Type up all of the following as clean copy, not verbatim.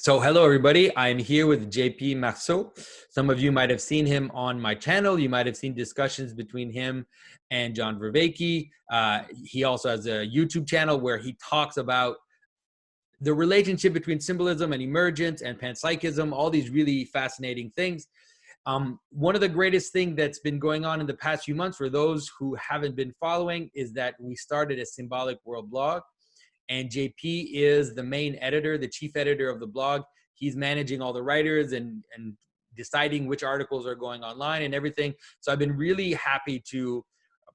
So hello, everybody. I'm here with JP Marceau. Some of you might have seen him on my channel. You might have seen discussions between him and John Vervaeke. He also has a YouTube channel where he talks about the relationship between symbolism and emergence and panpsychism, all these really fascinating things. One of the greatest things that's been going on in the past few months for those who haven't been following is that we started a Symbolic World Blog. And JP is the main editor, the chief editor of the blog. He's managing all the writers and deciding which articles are going online and everything. So I've been really happy to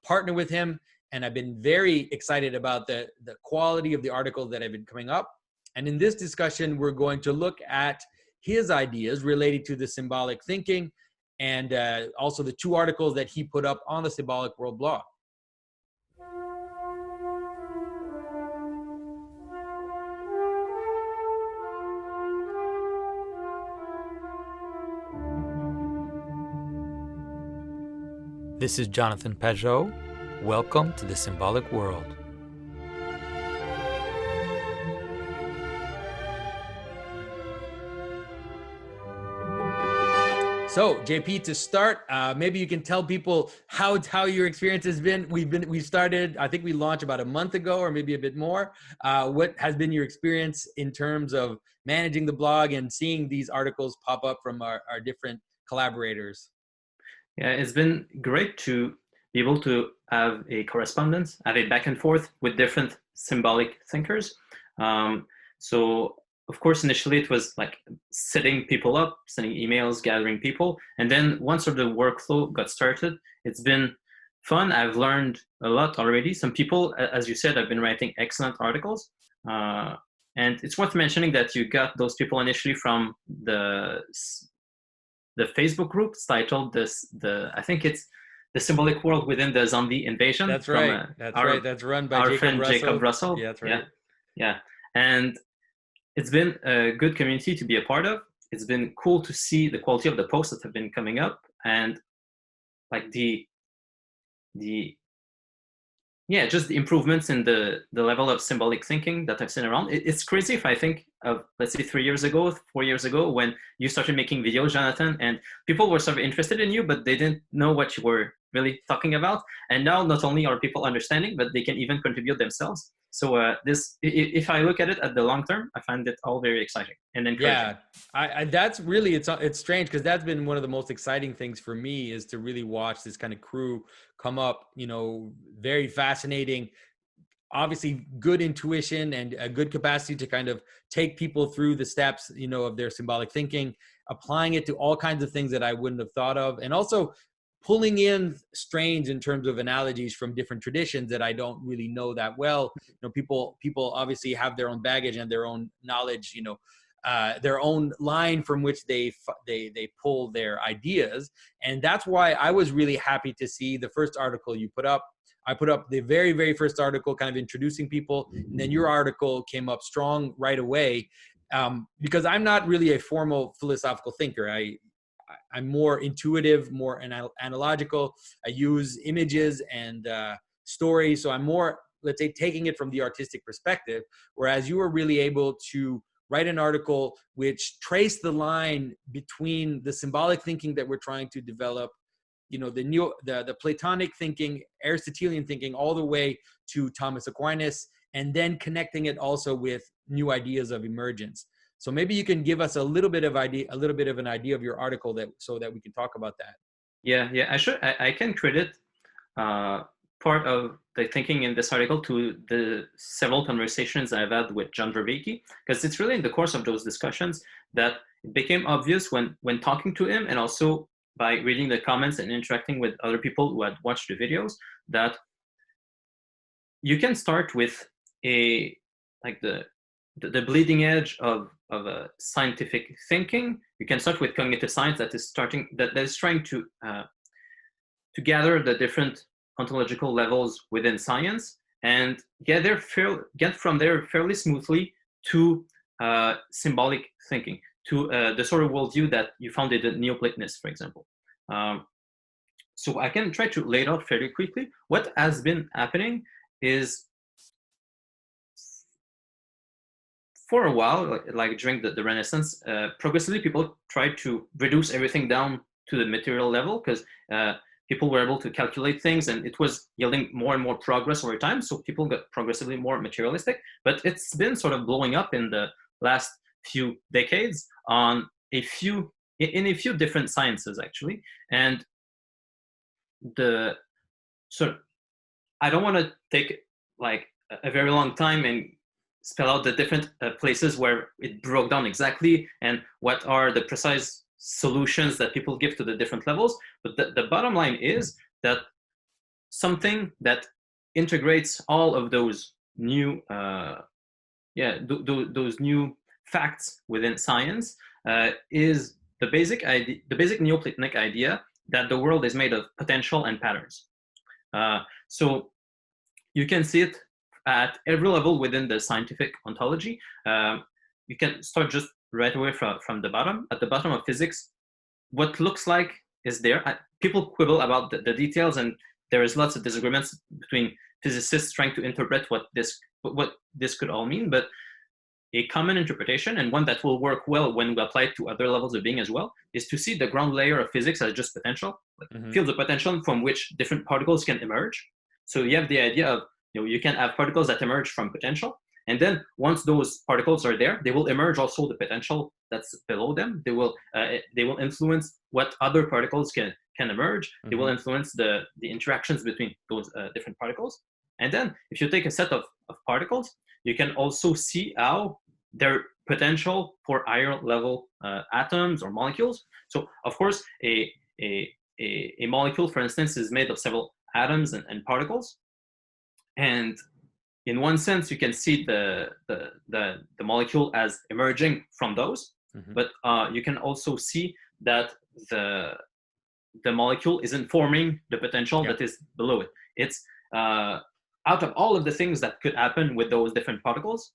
partner with him. And I've been very excited about the quality of the articles that have been coming up. And in this discussion, we're going to look at his ideas related to the symbolic thinking and also the two articles that he put up on the Symbolic World blog. This is Jonathan Pageau. Welcome to the Symbolic World. So, JP, to start, maybe you can tell people how your experience has been. We started, I think we launched about a month ago, or maybe a bit more. What has been your experience in terms of managing the blog and seeing these articles pop up from our different collaborators? Yeah, it's been great to be able to have a correspondence, have a back and forth with different symbolic thinkers. So, of course, initially it was like setting people up, sending emails, gathering people. And then once sort of the workflow got started, it's been fun. I've learned a lot already. Some people, as you said, have been writing excellent articles. And it's worth mentioning that you got those people initially from the Facebook group. It's titled I think it's the Symbolic World Within the Zombie Invasion. That's right. That's run by our friend Jacob Russell. Yeah, that's right. Yeah. And it's been a good community to be a part of. It's been cool to see the quality of the posts that have been coming up and like just the improvements in the level of symbolic thinking that I've seen around. It's crazy if I think of, let's say 3 years ago, 4 years ago, when you started making videos, Jonathan, and people were sort of interested in you, but they didn't know what you were really talking about. And now not only are people understanding, but they can even contribute themselves. So if I look at it at the long term, I find it all very exciting and encouraging. Yeah, that's really, it's strange because that's been one of the most exciting things for me is to really watch this kind of crew come up, very fascinating, obviously good intuition and a good capacity to kind of take people through the steps, of their symbolic thinking, applying it to all kinds of things that I wouldn't have thought of. And also pulling in strains in terms of analogies from different traditions that I don't really know that well. People obviously have their own baggage and their own knowledge, their own line from which they pull their ideas. And that's why I was really happy to see the first article you put up. I put up the very, very first article kind of introducing people, and then your article came up strong right away, because I'm not really a formal philosophical thinker. I'm more intuitive, more analogical. I use images and stories. So I'm more, let's say, taking it from the artistic perspective, whereas you were really able to write an article which traced the line between the symbolic thinking that we're trying to develop, the Platonic thinking, Aristotelian thinking, all the way to Thomas Aquinas, and then connecting it also with new ideas of emergence. So maybe you can give us a little bit of an idea of your article so that we can talk about that. Yeah. I can credit part of the thinking in this article to the several conversations I've had with John Vervaeke, because it's really in the course of those discussions that it became obvious when talking to him, and also by reading the comments and interacting with other people who had watched the videos, that you can start with the bleeding edge of a scientific thinking. You can start with cognitive science that is trying to gather the different ontological levels within science and get from there fairly smoothly to symbolic thinking, to the sort of worldview that you found in the Neoplatonists, for example. So I can try to lay it out fairly quickly. What has been happening is for a while, like during the Renaissance, progressively people tried to reduce everything down to the material level, because people were able to calculate things, and it was yielding more and more progress over time. So people got progressively more materialistic, but it's been sort of blowing up in the last few decades on in a few different sciences, actually. And I don't want to take like a very long time and spell out the different places where it broke down exactly and what are the precise solutions that people give to the different levels. But the bottom line is that something that integrates all of those new those new facts within science is the basic idea, the basic Neoplatonic idea that the world is made of potential and patterns. So you can see it at every level within the scientific ontology. You can start just right away from the bottom. At the bottom of physics, what looks like is there. People quibble about the details, and there is lots of disagreements between physicists trying to interpret what this could all mean. But a common interpretation, and one that will work well when we apply it to other levels of being as well, is to see the ground layer of physics as just potential, like fields of potential from which different particles can emerge. So you have the idea of, you can have particles that emerge from potential, and then once those particles are there, they will emerge also the potential that's below them. They will influence what other particles can emerge. They will influence the interactions between those different particles. And then if you take a set of particles, you can also see how their potential for higher level atoms or molecules. So of course, a molecule, for instance, is made of several atoms and particles. And in one sense, you can see the molecule as emerging from those, but you can also see that the molecule is informing the potential that is below it. It's out of all of the things that could happen with those different particles,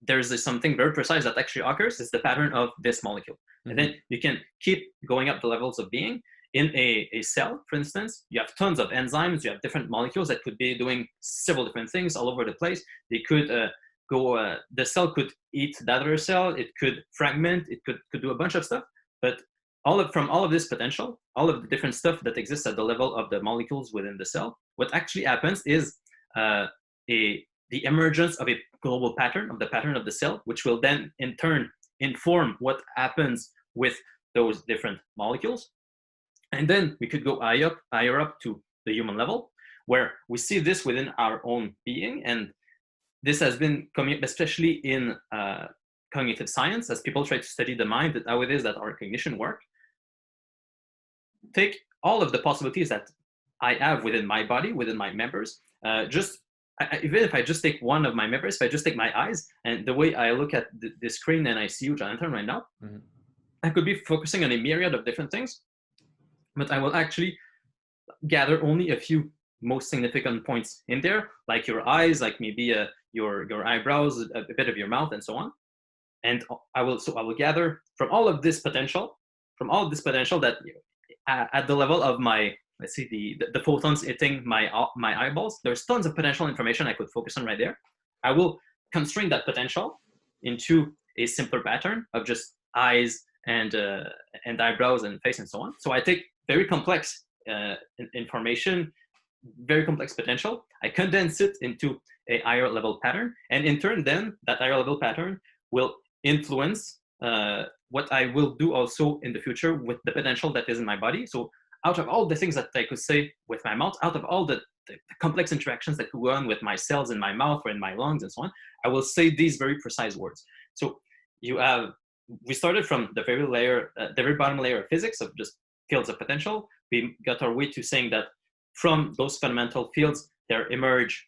there's something very precise that actually occurs. It's the pattern of this molecule. And then you can keep going up the levels of being. In a cell, for instance, you have tons of enzymes, you have different molecules that could be doing several different things all over the place. They could the cell could eat that other cell, it could fragment, it could do a bunch of stuff. But from all of this potential, all of the different stuff that exists at the level of the molecules within the cell, what actually happens is the emergence of a global pattern, of the pattern of the cell, which will then in turn inform what happens with those different molecules. And then we could go higher up to the human level, where we see this within our own being. And this has been coming up, especially in cognitive science, as people try to study the mind, how it is that our cognition work. Take all of the possibilities that I have within my body, within my members. Even if I just take one of my members, if I just take my eyes, and the way I look at the screen and I see you, Jonathan, right now, I could be focusing on a myriad of different things, but I will actually gather only a few most significant points in there, like your eyes, like maybe your eyebrows, a bit of your mouth, and so on. And I will gather from all of this potential, that at the level of my, let's see, the photons hitting my eyeballs, there's tons of potential information I could focus on right there. I will constrain that potential into a simpler pattern of just eyes and eyebrows and face and so on. So I take very complex information, very complex potential. I condense it into a higher level pattern, and in turn, then that higher level pattern will influence what I will do also in the future with the potential that is in my body. So out of all the things that I could say with my mouth, out of all the complex interactions that could go on with my cells in my mouth or in my lungs and so on, I will say these very precise words. So we started from the very bottom layer of physics of just fields of potential. We got our way to saying that from those fundamental fields, there emerge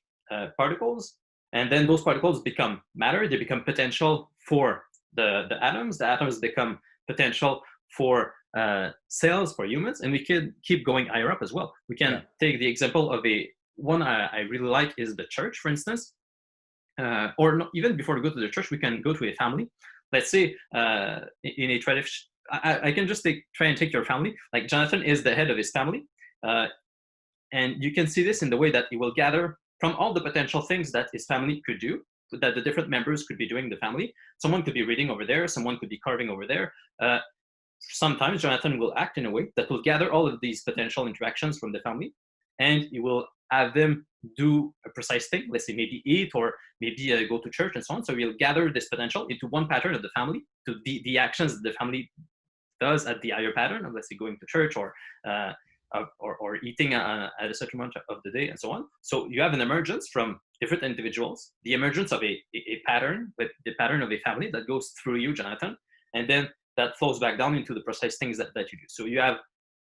particles, and then those particles become matter. They become potential for the atoms. The atoms become potential for cells, for humans, and we can keep going higher up as well. We can take the example of one I really like is the church, for instance, or not, even before we go to the church, we can go to a family. Let's say in a tradition, I can just try and take your family. Like Jonathan is the head of his family, and you can see this in the way that he will gather from all the potential things that his family could do. that the different members could be doing in the family. Someone could be reading over there, someone could be carving over there. Sometimes Jonathan will act in a way that will gather all of these potential interactions from the family, and he will have them do a precise thing, let's say maybe eat or maybe go to church and so on. So he'll gather this potential into one pattern of the family, to the actions that the family does at the higher pattern of, let's say, going to church or eating at a certain amount of the day and so on. So you have an emergence from different individuals, the emergence of a pattern, with the pattern of a family that goes through you, Jonathan, and then that flows back down into the precise things that you do. So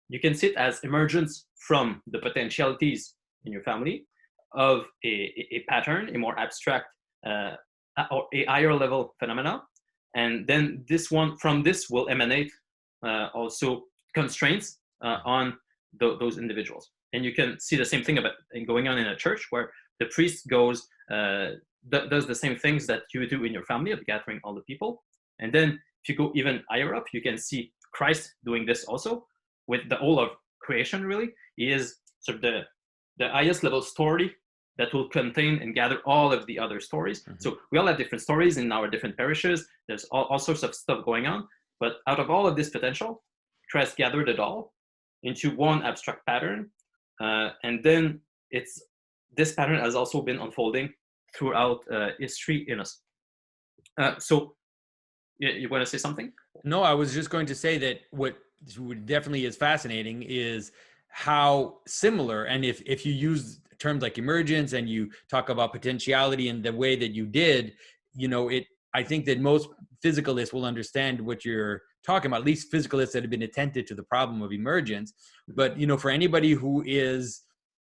you can see it as emergence from the potentialities in your family of a pattern, a more abstract or a higher level phenomena. And then from this will emanate also constraints on those individuals. And you can see the same thing going on in a church, where the priest does the same things that you do in your family of gathering all the people. And then if you go even higher up, you can see Christ doing this also with the whole of creation. Really, he is sort of the highest level story that will contain and gather all of the other stories. Mm-hmm. So we all have different stories in our different parishes. There's all sorts of stuff going on. But out of all of this potential, Christ gathered it all into one abstract pattern. And then this pattern has also been unfolding throughout history in us. So you want to say something? No, I was just going to say that what definitely is fascinating is how similar, and if you use terms like emergence and you talk about potentiality in the way that you did, I think that most physicalists will understand what you're talking about, at least physicalists that have been attentive to the problem of emergence. But, for anybody who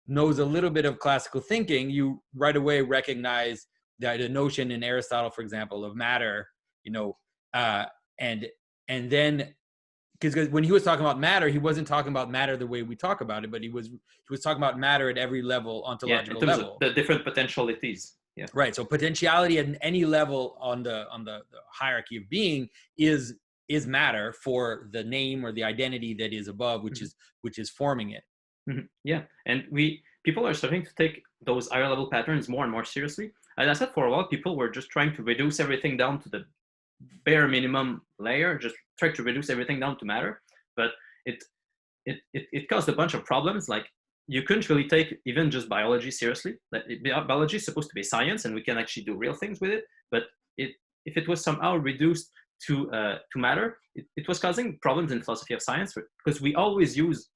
knows a little bit of classical thinking, you right away recognize that the notion in Aristotle, for example, of matter, and then, because when he was talking about matter, he wasn't talking about matter the way we talk about it, but he was talking about matter at every level, ontological in terms level. Of the different potentialities. Yeah. Right. So potentiality at any level on the hierarchy of being is matter for the name or the identity that is above, which is forming it. Mm-hmm. Yeah. And people are starting to take those higher level patterns more and more seriously. As I said, for a while, people were just trying to reduce everything down to the bare minimum layer, just try to reduce everything down to matter. But it caused a bunch of problems. Like, you couldn't really take even just biology seriously. Like, biology is supposed to be science, and we can actually do real things with it. But if it was somehow reduced to matter, it was causing problems in philosophy of science, because we always use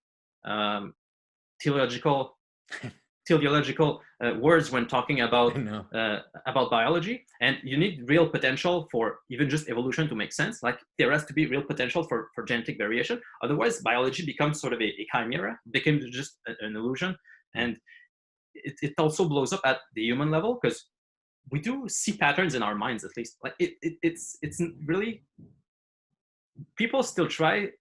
teleological words when talking about biology, and you need real potential for even just evolution to make sense. Like, there has to be real potential for genetic variation. Otherwise, biology becomes sort of a chimera, becomes just an illusion. And it also blows up at the human level, because we do see patterns in our minds, at least. Like, it's really,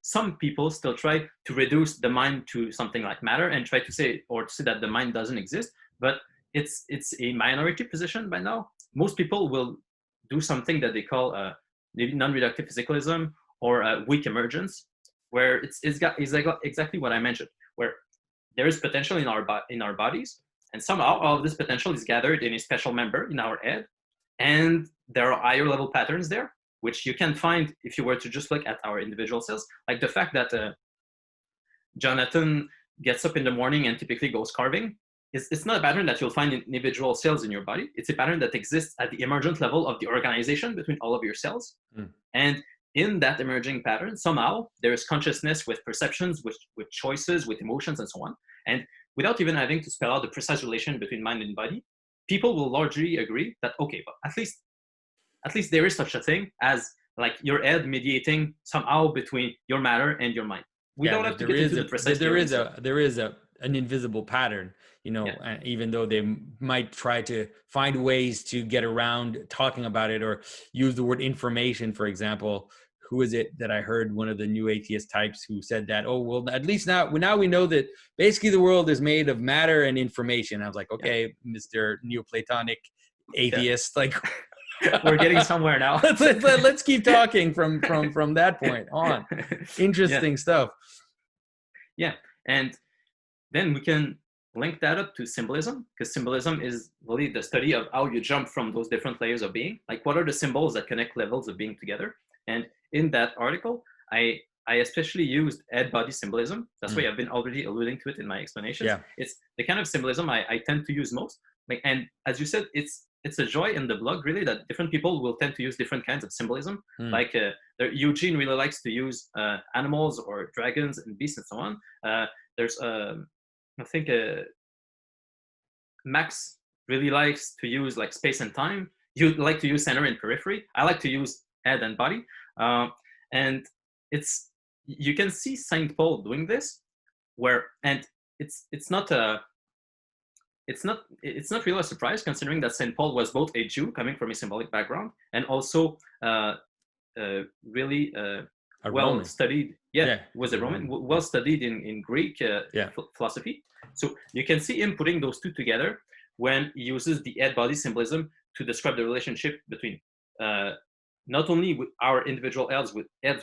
some people still try to reduce the mind to something like matter and try to say that the mind doesn't exist. But it's a minority position by now. Most people will do something that they call maybe non-reductive physicalism or weak emergence, where it's exactly what I mentioned, where there is potential in our bodies, and somehow all of this potential is gathered in a special member in our head, and there are higher level patterns there, which you can find if you were to just look at our individual cells. Like the fact that Jonathan gets up in the morning and typically goes carving, it's not a pattern that you'll find in individual cells in your body. It's a pattern that exists at the emergent level of the organization between all of your cells. And in that emerging pattern, somehow there is consciousness with perceptions, with choices, with emotions, and so on. And without even having to spell out the precise relation between mind and body, people will largely agree that, okay, but at least there is such a thing as like your head mediating somehow between your matter and your mind. We don't have to get into the precise. There is an invisible pattern, even though they might try to find ways to get around talking about it, or use the word information, for example. Who is it that I heard, one of the new atheist types, who said that, oh, well, at least now we know that basically the world is made of matter and information. I was like, okay, Mr. Neoplatonic atheist, like, we're getting somewhere now. let's keep talking from that point on. Interesting stuff. Yeah. And then we can link that up to symbolism, because symbolism is really the study of how you jump from those different layers of being. Like, what are the symbols that connect levels of being together? And in that article, I especially used head-body symbolism. That's why I've been already alluding to it in my explanations. Yeah. It's the kind of symbolism I tend to use most. Like, and as you said, it's a joy in the blog, really, that different people will tend to use different kinds of symbolism. Like Eugene really likes to use animals or dragons and beasts and so on. There's I think Max really likes to use like space and time. You like to use center and periphery. I like to use head and body. And you can see Saint Paul doing this, and it's not really a surprise, considering that Saint Paul was both a Jew coming from a symbolic background and also really well studied. Was a Roman, well studied in Greek philosophy. So you can see him putting those two together when he uses the head-body symbolism to describe the relationship between not only with our individual heads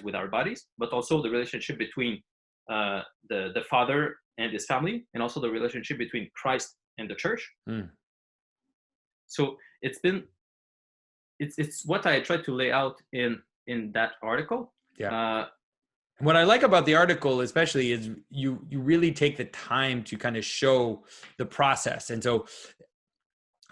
with our bodies, but also the relationship between the Father and his family, and also the relationship between Christ and the church. So it's what I tried to lay out in that article. What I like about the article especially is you really take the time to kind of show the process. And so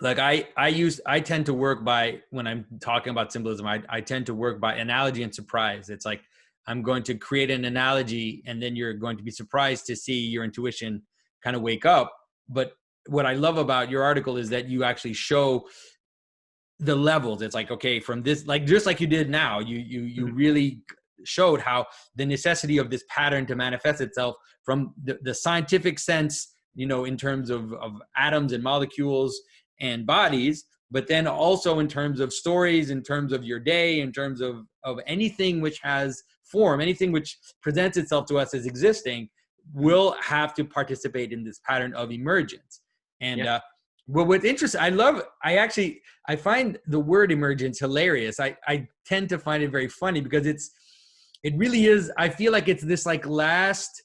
like I tend to work by, when I'm talking about symbolism, I tend to work by analogy and surprise. It's like I'm going to create an analogy and then you're going to be surprised to see your intuition kind of wake up. But what I love about your article is that you actually show the levels. It's like, okay, from this, like just like you did now, you really showed how the necessity of this pattern to manifest itself from the scientific sense, in terms of atoms and molecules and bodies, but then also in terms of stories, in terms of your day, in terms of anything which has form, anything which presents itself to us as existing, will have to participate in this pattern of emergence. And well, what's interesting, I find the word emergence hilarious. I tend to find it very funny because it really is. I feel like it's this like last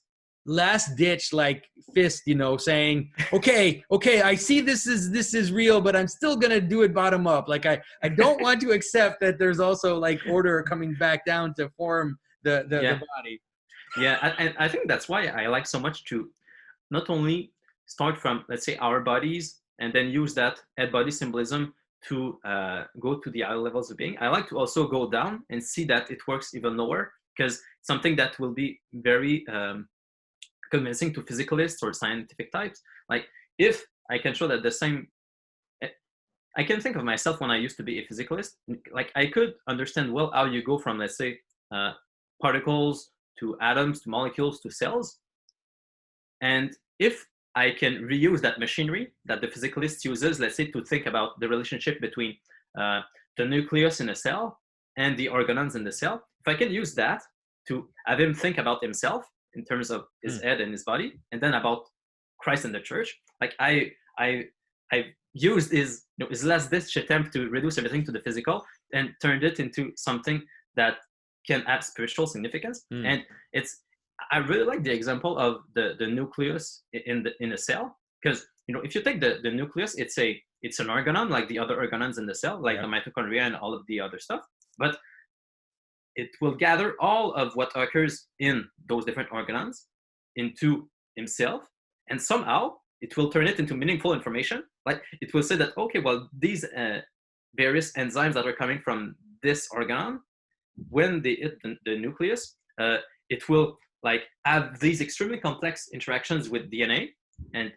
ditch, like fist, saying, okay, I see this is real, but I'm still going to do it bottom up. Like I don't want to accept that there's also like order coming back down to form the body. Yeah. I think that's why I like so much to not only start from, let's say, our bodies and then use that head body symbolism to go to the higher levels of being. I like to also go down and see that it works even lower, because something that will be very convincing to physicalists or scientific types. Like, if I can show that I can think of myself when I used to be a physicalist, like I could understand well how you go from, let's say, particles to atoms to molecules to cells. And if I can reuse that machinery that the physicalist uses, let's say, to think about the relationship between the nucleus in a cell and the organelles in the cell, if I can use that to have him think about himself in terms of his head and his body, and then about Christ and the church, like I used his last ditch attempt to reduce everything to the physical and turned it into something that can have spiritual significance. And I really like the example of the nucleus in a cell, because if you take the nucleus, it's an organon like the other organons in the cell, like the mitochondria and all of the other stuff, but it will gather all of what occurs in those different organons into himself, and somehow it will turn it into meaningful information. Like, it will say that, okay, well, these various enzymes that are coming from this organon, when they hit the nucleus, it will like have these extremely complex interactions with DNA, and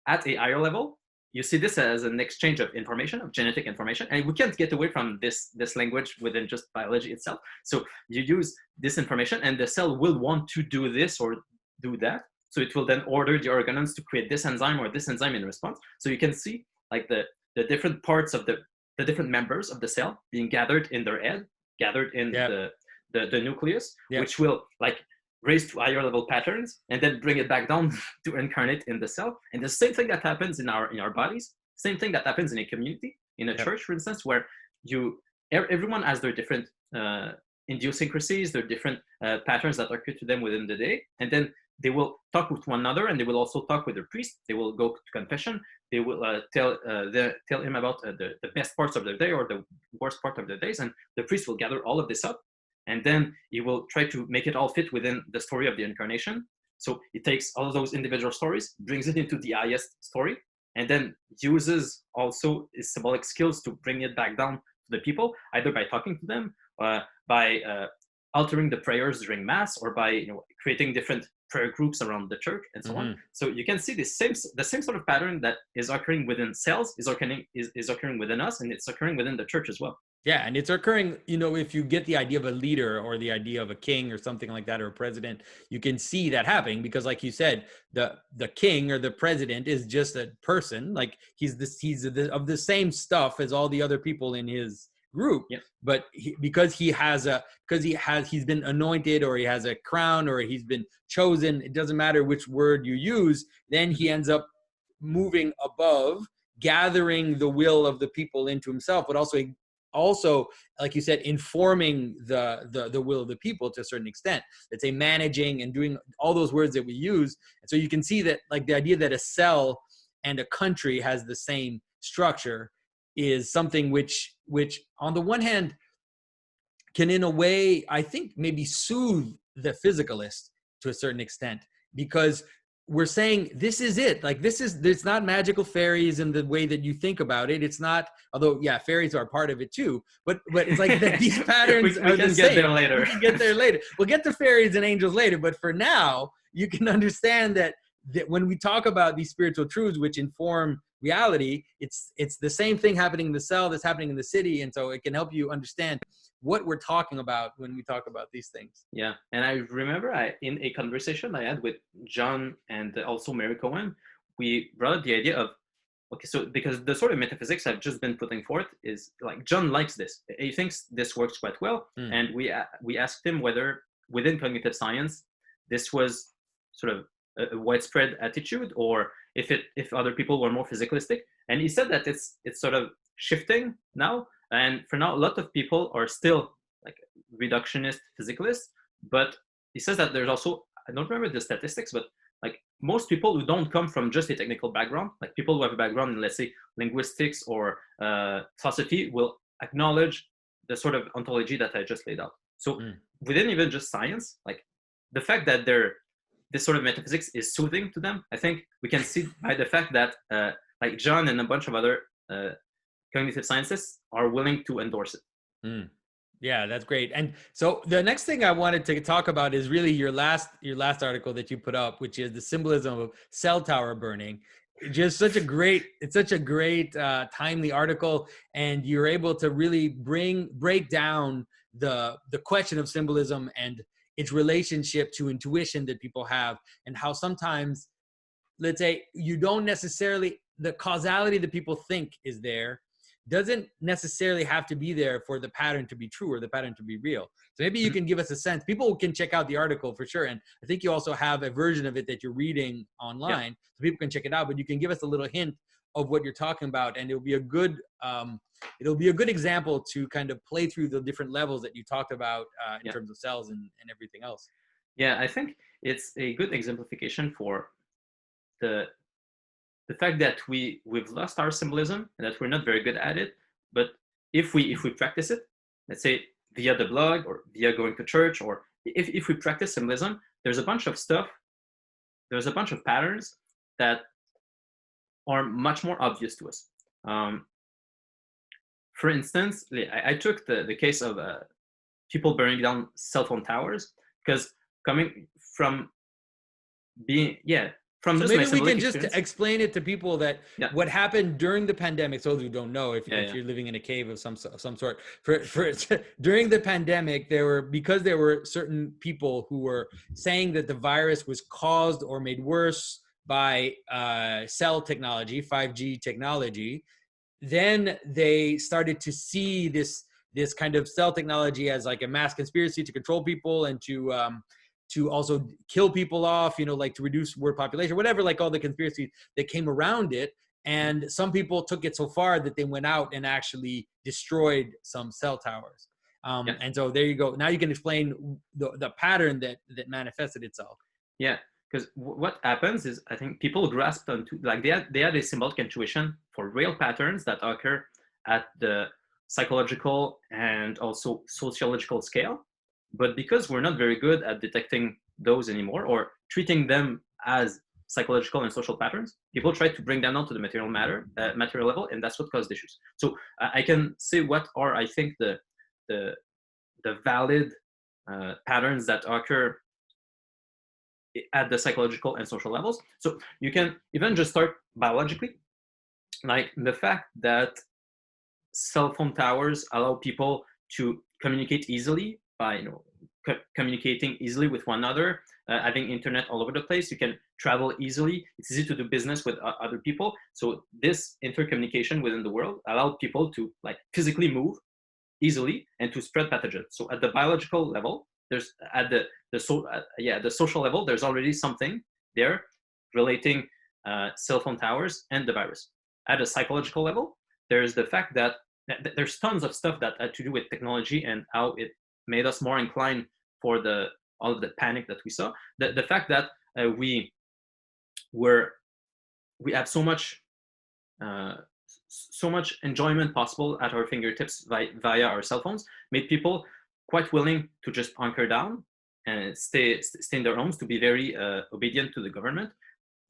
at a higher level, you see this as an exchange of information, of genetic information, and we can't get away from this language within just biology itself. So you use this information, and the cell will want to do this or do that. So it will then order the organelles to create this enzyme or this enzyme in response. So you can see like the different parts of the different members of the cell being gathered in their head, gathered in the nucleus, which will like raise to higher level patterns and then bring it back down to incarnate in the cell. And the same thing that happens in our bodies, same thing that happens in a community, in a church, for instance, where everyone has their different idiosyncrasies, their different patterns that occur to them within the day. And then they will talk with one another, and they will also talk with their priest. They will go to confession. They will tell him about the best parts of their day or the worst part of their days, and the priest will gather all of this up, and then he will try to make it all fit within the story of the incarnation. So he takes all of those individual stories, brings it into the highest story, and then uses also his symbolic skills to bring it back down to the people, either by talking to them, by altering the prayers during mass, or by creating different prayer groups around the church and so on. So you can see the same sort of pattern that is occurring within cells is occurring within us, and it's occurring within the church as well. Yeah, and it's occurring, if you get the idea of a leader or the idea of a king or something like that, or a president, you can see that happening because, like you said, the king or the president is just a person. Like he's of the same stuff as all the other people in his group. Yeah. But because he's been anointed, or he has a crown, or he's been chosen, it doesn't matter which word you use, then he ends up moving above, gathering the will of the people into himself, but also, like you said, informing the will of the people to a certain extent. Let's say managing and doing all those words that we use. And so you can see that, like, the idea that a cell and a country has the same structure is something which on the one hand can, in a way, I think, maybe soothe the physicalist to a certain extent, because we're saying this is it. Like it's not magical fairies in the way that you think about it. It's not, although yeah, fairies are part of it too. But it's like that these patterns we can get there later. We can get there later. We'll get to fairies and angels later. But for now, you can understand that when we talk about these spiritual truths which inform reality, it's the same thing happening in the cell that's happening in the city, and so it can help you understand what we're talking about when we talk about these things. Yeah, and I remember in a conversation I had with John and also Mary Cohen, we brought up the idea of, okay, so because the sort of metaphysics I've just been putting forth is like, John likes this. He thinks this works quite well. And we asked him whether within cognitive science, this was sort of a widespread attitude, or if other people were more physicalistic. And he said that it's sort of shifting now. And for now, a lot of people are still like reductionist physicalists, but he says that there's also, I don't remember the statistics, but like most people who don't come from just a technical background, like people who have a background in, let's say, linguistics or philosophy, will acknowledge the sort of ontology that I just laid out. So within even just science, like the fact that this sort of metaphysics is soothing to them, I think we can see by the fact that like John and a bunch of other cognitive scientists are willing to endorse it. Yeah, that's great. And so the next thing I wanted to talk about is really your last article that you put up, which is the symbolism of cell tower burning. Just such a great timely article, and you're able to really break down the question of symbolism and its relationship to intuition that people have, and how sometimes, let's say, you don't necessarily, the causality that people think is there doesn't necessarily have to be there for the pattern to be true or the pattern to be real. So maybe you can give us a sense. People can check out the article for sure. And I think you also have a version of it that you're reading online, so people can check it out, but you can give us a little hint of what you're talking about. And it'll be a good example to kind of play through the different levels that you talked about in terms of cells and everything else. Yeah, I think it's a good exemplification for the fact that we've lost our symbolism and that we're not very good at it. But if we practice it, let's say via the blog or via going to church, or if we practice symbolism, there's a bunch of patterns that are much more obvious to us. For instance, I took the case of people burning down cell phone towers, because coming from being, from so just maybe we can just explain it to people that what happened during the pandemic, so who don't know, if you're living in a cave of some sort, for during the pandemic, because there were certain people who were saying that the virus was caused or made worse by cell technology, 5G technology. Then they started to see this kind of cell technology as like a mass conspiracy to control people and to also kill people off, like to reduce world population, whatever, like all the conspiracies that came around it. And some people took it so far that they went out and actually destroyed some cell towers. And so there you go. Now you can explain the pattern that manifested itself. Yeah. because what happens is, I think people grasped onto, like they had a symbolic intuition for real patterns that occur at the psychological and also sociological scale. But because we're not very good at detecting those anymore, or treating them as psychological and social patterns, people try to bring them down to the material level, and that's what caused issues. So I can say what are, I think, the valid patterns that occur at the psychological and social levels. So you can even just start biologically, like the fact that cell phone towers allow people to communicate easily by communicating easily with one another, having internet all over the place. You can travel easily. It's easy to do business with other people. So this intercommunication within the world allowed people to like physically move easily and to spread pathogens. So at the biological level, there's at the social level, there's already something there relating cell phone towers and the virus. At a psychological level, there's the fact that there's tons of stuff that had to do with technology and how it made us more inclined for all of the panic that we saw. The fact that we have so much enjoyment possible at our fingertips via our cell phones made people quite willing to just hunker down and stay in their homes, to be very obedient to the government.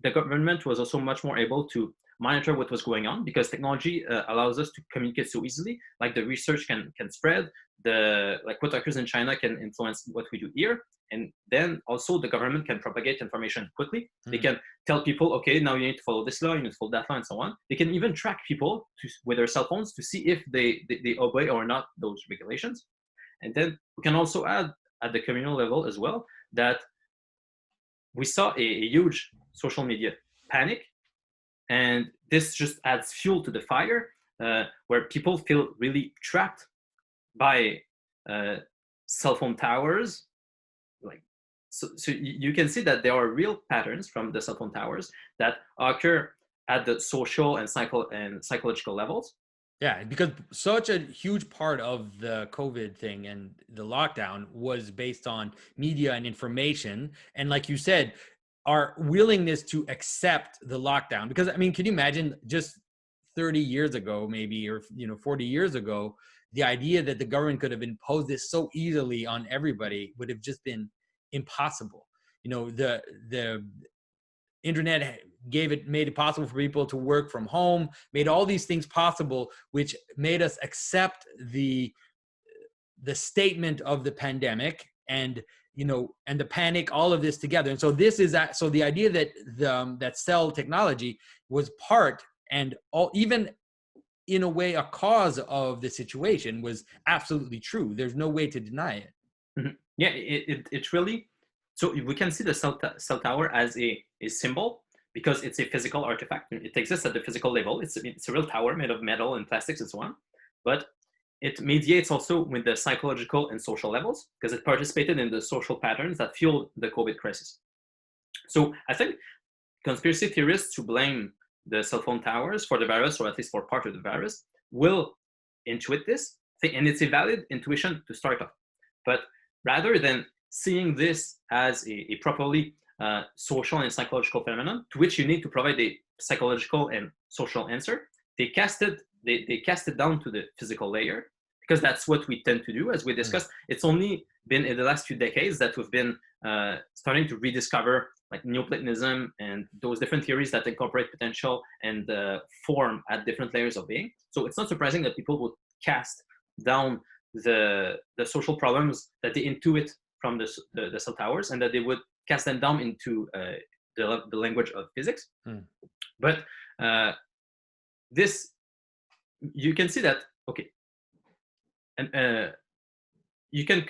The government was also much more able to monitor what was going on because technology allows us to communicate so easily. Like the research can spread, like what occurs in China can influence what we do here. And then also the government can propagate information quickly. They can tell people, okay, now you need to follow this law, you need to follow that law, and so on. They can even track people with their cell phones to see if they obey or not those regulations. And then we can also add at the communal level as well that we saw a huge social media panic, and this just adds fuel to the fire, where people feel really trapped by cell phone towers. Like, so you can see that there are real patterns from the cell phone towers that occur at the social and psychological levels. Yeah, because such a huge part of the COVID thing and the lockdown was based on media and information. And like you said, our willingness to accept the lockdown. Because, I mean, can you imagine just 30 years ago, maybe, or 40 years ago, the idea that the government could have imposed this so easily on everybody would have just been impossible. The internet made it possible for people to work from home, made all these things possible, which made us accept the statement of the pandemic and the panic, all of this together. And so so the idea that that cell technology was part and even in a way a cause of the situation was absolutely true. There's no way to deny it. Mm-hmm. Yeah, it's really, so we can see the cell tower as a symbol because it's a physical artifact. It exists at the physical level. It's a real tower made of metal and plastics and so on. But it mediates also with the psychological and social levels because it participated in the social patterns that fueled the COVID crisis. So I think conspiracy theorists who blame the cell phone towers for the virus, or at least for part of the virus, will intuit this, and it's a valid intuition to start off. But rather than seeing this as a properly social and psychological phenomenon to which you need to provide a psychological and social answer, they cast it down to the physical layer because that's what we tend to do. As we discussed, it's only been in the last few decades that we've been starting to rediscover like Neoplatonism and those different theories that incorporate potential and form at different layers of being. So it's not surprising that people would cast down the social problems that they intuit from the cell towers, and that they would cast them down into the language of physics. But this, you can see that, okay, and you can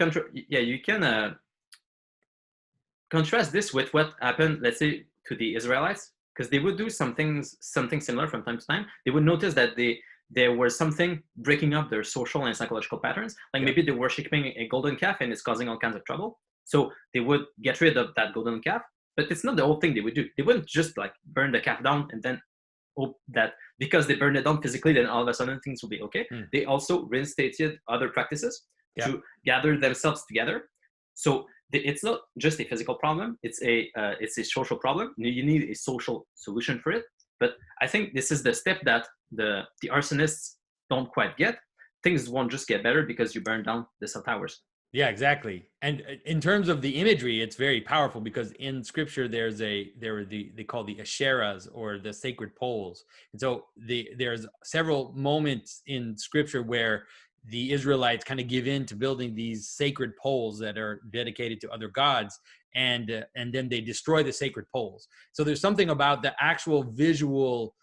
contrast this with what happened, let's say, to the Israelites, because they would do something similar from time to time. They would notice that there was something breaking up their social and psychological patterns. Like maybe they were worshiping a golden calf and it's causing all kinds of trouble. So they would get rid of that golden calf, but it's not the whole thing they would do. They wouldn't just like burn the calf down and then hope that because they burned it down physically, then all of a sudden things will be okay. They also reinstated other practices to gather themselves together. So it's not just a physical problem, it's a social problem. You need a social solution for it. But I think this is the step that the arsonists don't quite get. Things won't just get better because you burn down the cell towers. Yeah, exactly. And in terms of the imagery, it's very powerful because in scripture they call the asheras, or the sacred poles. And so there's several moments in scripture where the Israelites kind of give in to building these sacred poles that are dedicated to other gods, and then they destroy the sacred poles. So there's something about the actual visual.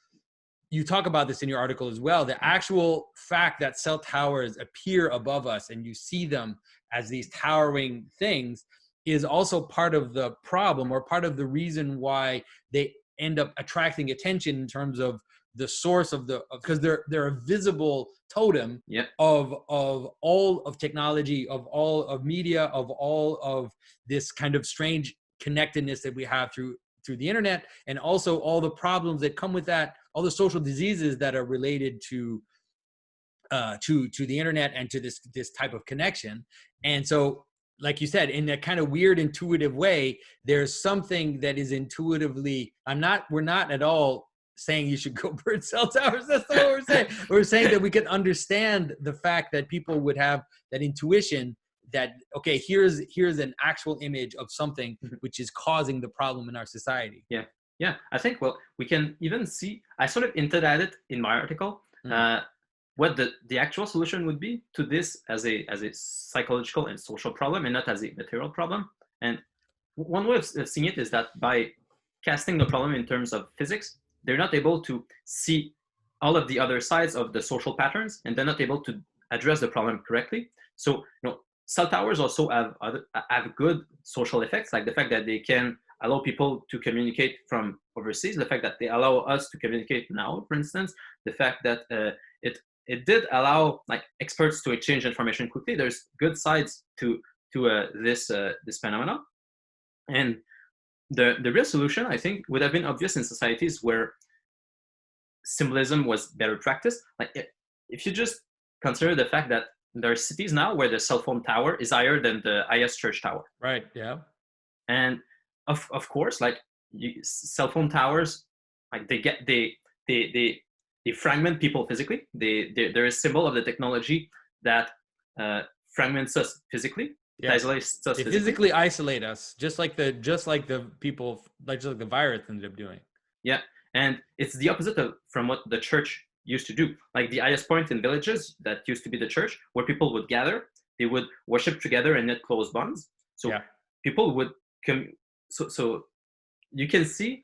You talk about this in your article as well, the actual fact that cell towers appear above us and you see them as these towering things is also part of the problem, or part of the reason why they end up attracting attention in terms of the source of because they're a visible totem of all of technology, of all of media, of all of this kind of strange connectedness that we have through the internet, and also all the problems that come with that, all the social diseases that are related to the internet and to this type of connection. And so, like you said, in that kind of weird intuitive way, there's something that is intuitively, we're not at all saying you should go burn cell towers. That's not what we're saying. We're saying that we can understand the fact that people would have that intuition that, okay, here's an actual image of something which is causing the problem in our society. Yeah. I think, well, we can even see, I sort of hinted at it in my article, what the actual solution would be to this as a psychological and social problem, and not as a material problem. And one way of seeing it is that by casting the problem in terms of physics, they're not able to see all of the other sides of the social patterns, and they're not able to address the problem correctly. So, cell towers also have good social effects, like the fact that they can allow people to communicate from overseas, the fact that they allow us to communicate now, for instance, the fact that it did allow like experts to exchange information quickly. There's good sides to this phenomenon, and the real solution, I think, would have been obvious in societies where symbolism was better practiced. Like if you just consider the fact that there are cities now where the cell phone tower is higher than the highest church tower. Right. Yeah. And of course, like cell phone towers, like they fragment people physically. They're a symbol of the technology that fragments us physically. It isolates us. They physically isolate us, just like the people, like just like the virus ended up doing. Yeah, and it's the opposite from what the church used to do. Like the highest point in villages that used to be the church, where people would gather, they would worship together and knit close bonds. So people would come. So you can see,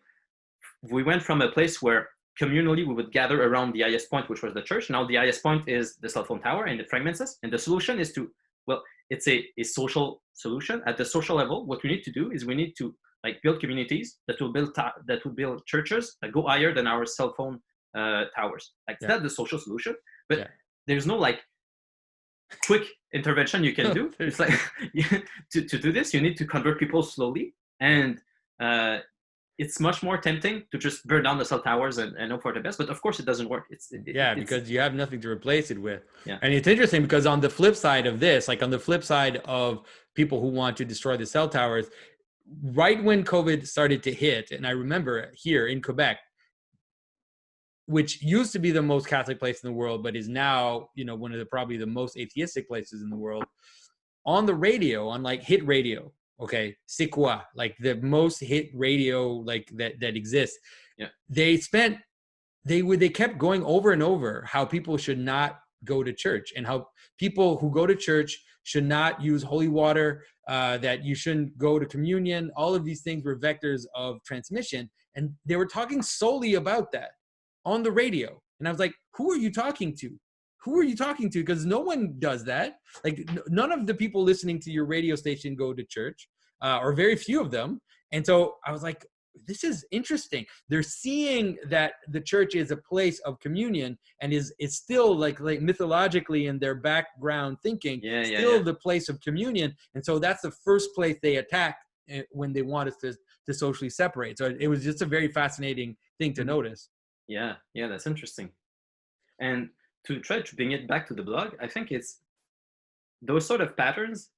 we went from a place where communally we would gather around the highest point, which was the church. Now the highest point is the cell phone tower, and it fragments us. And the solution is to, well, it's a social solution. At the social level, what we need to do is we need to like build communities that will build churches that go higher than our cell phone towers. Like that's the social solution. But there's no like quick intervention you can do. It's like to do this, you need to convert people slowly, and it's much more tempting to just burn down the cell towers and hope for the best. But of course, it doesn't work. Because you have nothing to replace it with. Yeah. And it's interesting because on the flip side of this, like on the flip side of people who want to destroy the cell towers, right when COVID started to hit, and I remember here in Quebec, which used to be the most Catholic place in the world, but is now, one of the probably the most atheistic places in the world, on the radio, on like hit radio. Okay, c'est quoi? Like the most hit radio like that exists. Yeah. They kept going over and over how people should not go to church, and how people who go to church should not use holy water, that you shouldn't go to communion. All of these things were vectors of transmission, and they were talking solely about that on the radio. And I was like, who are you talking to? Who are you talking to? Because no one does that. Like none of the people listening to your radio station go to church, or very few of them. And so I was like, this is interesting. They're seeing that the church is a place of communion, and it's still like mythologically in their background thinking, the place of communion. And so that's the first place they attack when they want us to socially separate. So it was just a very fascinating thing to notice. Yeah, that's interesting. And to try to bring it back to the blog, I think it's those sort of patterns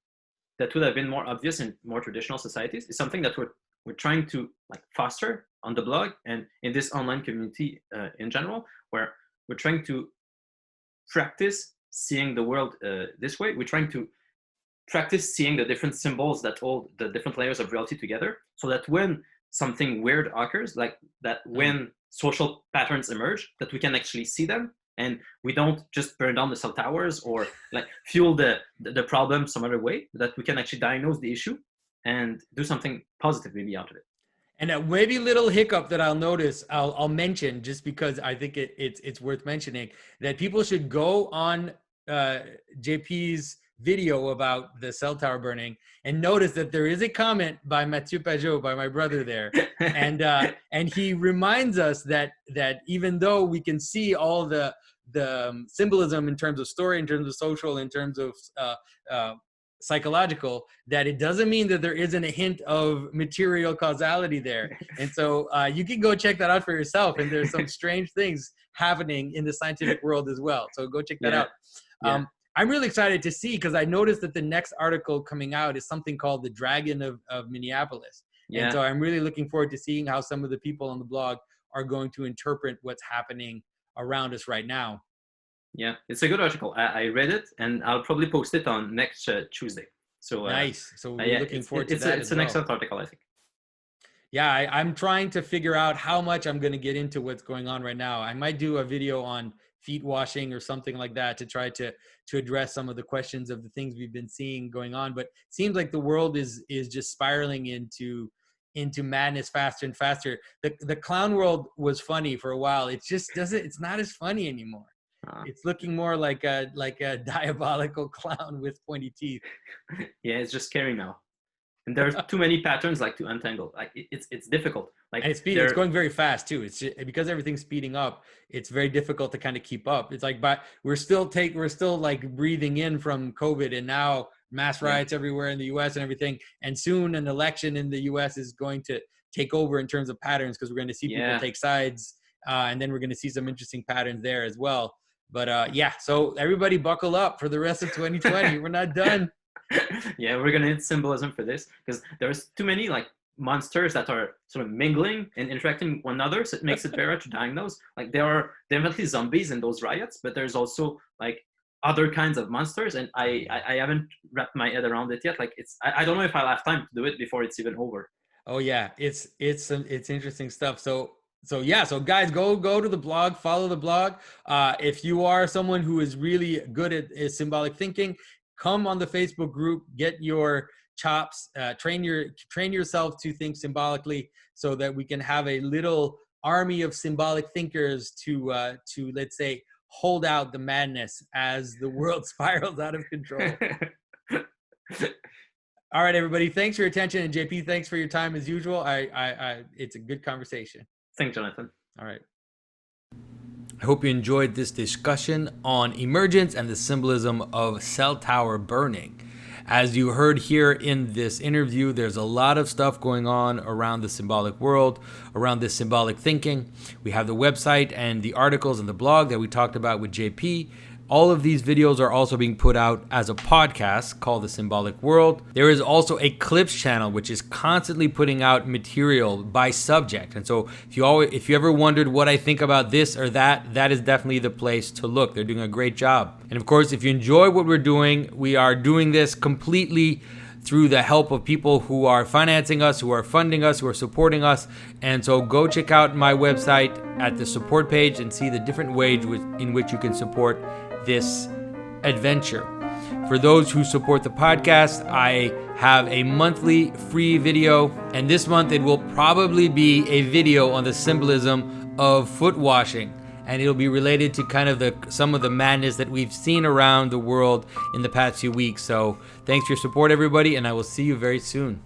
that would have been more obvious in more traditional societies is something that we're trying to like foster on the blog and in this online community in general, where we're trying to practice seeing the world this way. We're trying to practice seeing the different symbols that hold the different layers of reality together, so that when something weird occurs, like that, when social patterns emerge, that we can actually see them, and we don't just burn down the cell towers or like fuel the problem some other way, that we can actually diagnose the issue and do something positive maybe out of it. And a maybe little hiccup that I'll mention, just because I think it's worth mentioning, that people should go on JP's video about the cell tower burning and notice that there is a comment by Mathieu Pageau, by my brother there, and he reminds us that even though we can see all the symbolism in terms of story, in terms of social, in terms of psychological, that it doesn't mean that there isn't a hint of material causality there. And so you can go check that out for yourself, and there's some strange things happening in the scientific world as well. So go check that out. I'm really excited to see, because I noticed that the next article coming out is something called The Dragon of Minneapolis. And so I'm really looking forward to seeing how some of the people on the blog are going to interpret what's happening around us right now. Yeah, it's a good article. I read it, and I'll probably post it on next Tuesday. So nice. So we're looking forward to that. It's an excellent article, I think. Yeah, I'm trying to figure out how much I'm going to get into what's going on right now. I might do a video on feet washing or something like that to try to address some of the questions of the things we've been seeing going on. But it seems like the world is just spiraling into madness faster and faster. The clown world was funny for a while. It just it's not as funny anymore. It's looking more like a diabolical clown with pointy teeth. Yeah, it's just scary now. And there's too many patterns like to untangle. Like it's difficult. Like, and it's going very fast too. It's just, because everything's speeding up, it's very difficult to kind of keep up. It's like, but we're still like breathing in from COVID, and now mass riots everywhere in the US and everything. And soon an election in the US is going to take over in terms of patterns, because we're going to see people take sides, and then we're going to see some interesting patterns there as well. But so everybody buckle up for the rest of 2020. We're not done. Yeah, we're gonna hit symbolism for this, because there's too many like monsters that are sort of mingling and interacting with one another, so it makes it very hard to diagnose. Like there are definitely zombies in those riots, but there's also like other kinds of monsters, and I haven't wrapped my head around it yet. Like I don't know if I'll have time to do it before it's even over. Oh yeah, it's interesting stuff. So guys, go to the blog, follow the blog. If you are someone who is really good at symbolic thinking, come on the Facebook group, get your chops, train yourself to think symbolically, so that we can have a little army of symbolic thinkers to let's say hold out the madness as the world spirals out of control. All right, everybody, thanks for your attention, and JP, thanks for your time as usual. I it's a good conversation. Thanks, Jonathan. All right. I hope you enjoyed this discussion on emergence and the symbolism of cell tower burning. As you heard here in this interview, there's a lot of stuff going on around the symbolic world, around this symbolic thinking. We have the website and the articles and the blog that we talked about with JP. All of these videos are also being put out as a podcast called The Symbolic World. There is also a clips channel, which is constantly putting out material by subject. And so if you ever wondered what I think about this or that is definitely the place to look. They're doing a great job. And of course, if you enjoy what we're doing, we are doing this completely through the help of people who are financing us, who are funding us, who are supporting us. And so go check out my website at the support page and see the different ways in which you can support this adventure. For those who support the podcast, I have a monthly free video, and this month it will probably be a video on the symbolism of foot washing, and it'll be related to kind of some of the madness that we've seen around the world in the past few weeks. So thanks for your support, everybody, and I will see you very soon.